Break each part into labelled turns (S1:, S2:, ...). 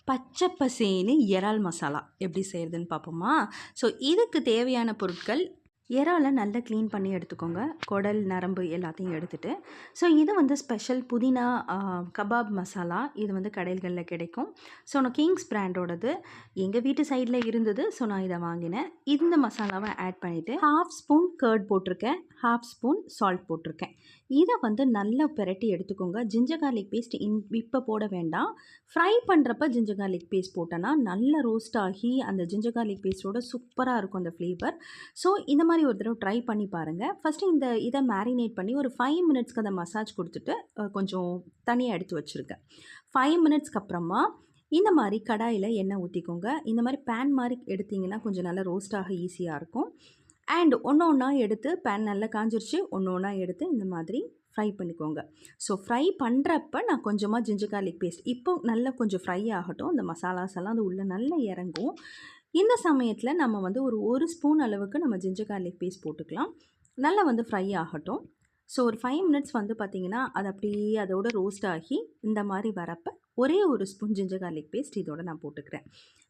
S1: பச்சை பசேன்னு இறால் மசாலா எப்படி செய்கிறதுன்னு பார்ப்போமா? ஸோ இதுக்கு தேவையான பொருட்கள், இறாலை நல்லா க்ளீன் பண்ணி எடுத்துக்கோங்க. குடல், நரம்பு எல்லாத்தையும் எடுத்துட்டு, ஸோ இது வந்து ஸ்பெஷல் புதினா கபாப் மசாலா. இது வந்து கடைகளில் கிடைக்கும். ஸோ நான் கிங்ஸ் பிராண்டோடது எங்கள் வீட்டு சைடில் இருந்தது. ஸோ நான் இதை வாங்கினேன். இந்த மசாலாவை ஆட் பண்ணிவிட்டு 1/2 ஸ்பூன் கர்ட் போட்டிருக்கேன், 1/2 ஸ்பூன் சால்ட் போட்டிருக்கேன். இதை வந்து நல்லா பிரட்டி எடுத்துக்கோங்க. ஜிஞ்சர் கார்லிக் பேஸ்ட் இப்போ போட வேண்டாம். ஃப்ரை பண்ணுறப்ப ஜிஞ்சர் கார்லிக் பேஸ்ட் போட்டோன்னா நல்லா ரோஸ்ட் ஆகி அந்த ஜிஞ்சர் கார்லிக் பேஸ்ட்டோட சூப்பராக இருக்கும் அந்த ஃப்ளேவர். ஸோ இந்த மாதிரி ஒரு தடவை ட்ரை பண்ணி பாருங்கள். ஃபஸ்ட்டு இதை மேரினேட் பண்ணி ஒரு 5 மினிட்ஸ்க்கு அதை மசாஜ் கொடுத்துட்டு கொஞ்சம் தனியாக எடுத்து வச்சுருக்கேன். 5 மினிட்ஸ்க்கு அப்புறமா இந்த மாதிரி கடாயில் எண்ணெய் ஊற்றிக்கோங்க. இந்த மாதிரி பேன் மாதிரி எடுத்திங்கன்னா கொஞ்சம் நல்லா ரோஸ்ட் ஆக ஈஸியாக இருக்கும். அண்ட் ஒன்று ஒன்றா எடுத்து பேன் நல்லா காஞ்சிருச்சு, ஒன்று ஒன்றா எடுத்து இந்த மாதிரி ஃப்ரை பண்ணிக்கோங்க. ஸோ ஃப்ரை பண்ணுறப்ப நான் கொஞ்சமாக ஜிஞ்சர் கார்லிக் பேஸ்ட் இப்போ நல்லா கொஞ்சம் ஃப்ரை ஆகட்டும். இந்த மசாலாஸ் எல்லாம் அது உள்ளே நல்லா இறங்கும். இந்த சமயத்தில் நம்ம வந்து ஒரு ஸ்பூன் அளவுக்கு நம்ம ஜிஞ்சர் கார்லிக் பேஸ்ட் போட்டுக்கலாம். நல்லா வந்து ஃப்ரை ஆகட்டும். ஸோ ஒரு 5 மினிட்ஸ் வந்து பார்த்திங்கன்னா அது அப்படியே அதோட ரோஸ்ட் ஆகி இந்த மாதிரி வரப்போ ஒரே ஒரு ஸ்பூன் ஜிஞ்சர் கார்லிக் பேஸ்ட் இதோட நான் போட்டுக்கிறேன்.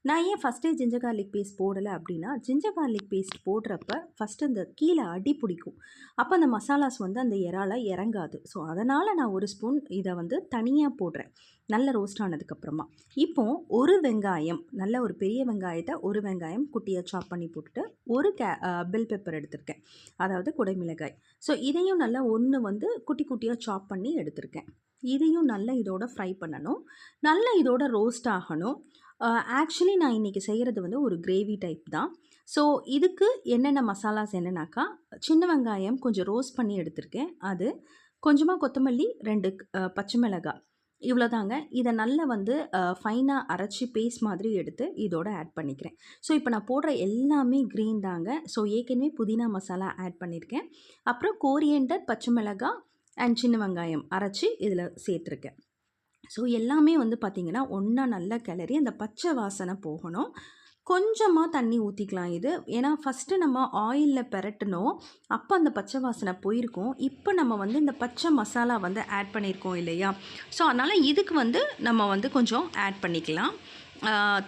S1: நான் ஏன் ஃபஸ்ட்டே ஜிஞ்சர் கார்லிக் பேஸ்ட் போடலை அப்படின்னா, ஜிஞ்சர் கார்லிக் பேஸ்ட் போடுறப்ப ஃபஸ்ட்டு அந்த கீழே அடி பிடிக்கும். அப்போ அந்த மசாலாஸ் வந்து அந்த இறால இறங்காது. ஸோ அதனால் நான் ஒரு ஸ்பூன் இதை வந்து தனியாக போடுறேன். நல்ல ரோஸ்ட் ஆனதுக்கப்புறமா இப்போது ஒரு வெங்காயம், நல்ல ஒரு பெரிய வெங்காயத்தை ஒரு வெங்காயம் குட்டியாக சாப் பண்ணி போட்டுட்டு ஒரு பெல் பெப்பர் எடுத்திருக்கேன், அதாவது குடைமிளகாய். ஸோ இதையும் நல்லா ஒன்று வந்து குட்டி குட்டியாக சாப் பண்ணி எடுத்திருக்கேன். இதையும் நல்லா இதோட ஃப்ரை பண்ணணும். நல்லா இதோட ரோஸ்ட் ஆகணும். ஆக்சுவலி நான் இன்றைக்கி செய்கிறது வந்து ஒரு கிரேவி டைப் தான். ஸோ இதுக்கு என்னென்ன மசாலாஸ் என்னென்னாக்கா, சின்ன வெங்காயம் கொஞ்சம் ரோஸ்ட் பண்ணி எடுத்திருக்கேன், அது கொஞ்சமாக கொத்தமல்லி, 2 பச்சை மிளகாய், இவ்வளோதாங்க. இதை நல்லா வந்து ஃபைனாக அரைச்சி பேஸ்ட் மாதிரி எடுத்து இதோட ஆட் பண்ணிக்கிறேன். ஸோ இப்போ நான் போடுற எல்லாமே க்ரீன் தாங்க. ஸோ ஏற்கனவே புதினா மசாலா ஆட் பண்ணியிருக்கேன். அப்புறம் கோரியண்டர், பச்சை மிளகாய் அண்ட் சின்ன வெங்காயம் அரைச்சி இதில் சேர்த்துருக்கேன். ஸோ எல்லாமே வந்து பார்த்திங்கன்னா ஒன்றா நல்லா கிளறி அந்த பச்சை வாசனை போகணும். கொஞ்சமாக தண்ணி ஊற்றிக்கலாம் இது. ஏன்னா ஃபஸ்ட்டு நம்ம ஆயிலில் பெரட்டணும், அப்போ அந்த பச்சை வாசனை போயிருக்கும். இப்போ நம்ம வந்து இந்த பச்சை மசாலா வந்து ஆட் பண்ணியிருக்கோம் இல்லையா? ஸோ அதனால் இதுக்கு வந்து நம்ம வந்து கொஞ்சம் ஆட் பண்ணிக்கலாம்.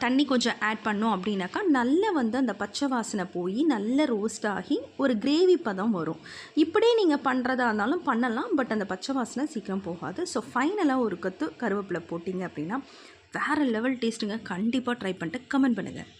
S1: தண்ணி கொஞ்சம் ஆட் பண்ணோம் அப்படின்னாக்கா நல்லா வந்து அந்த பச்சை வாசனை போய் நல்ல ரோஸ்ட் ஆகி ஒரு கிரேவி பதம் வரும். இப்படியே நீங்கள் பண்ணுறதா இருந்தாலும் பண்ணலாம், பட் அந்த பச்சை வாசனை சீக்கிரம் போகாது. ஸோ ஃபைனலாக ஒரு கொத்து கருவேப்பிலை போட்டிங்க அப்படின்னா வேறு லெவல் டேஸ்ட்டுங்க. கண்டிப்பாக ட்ரை பண்ணிட்டு கமெண்ட் பண்ணுங்கள்.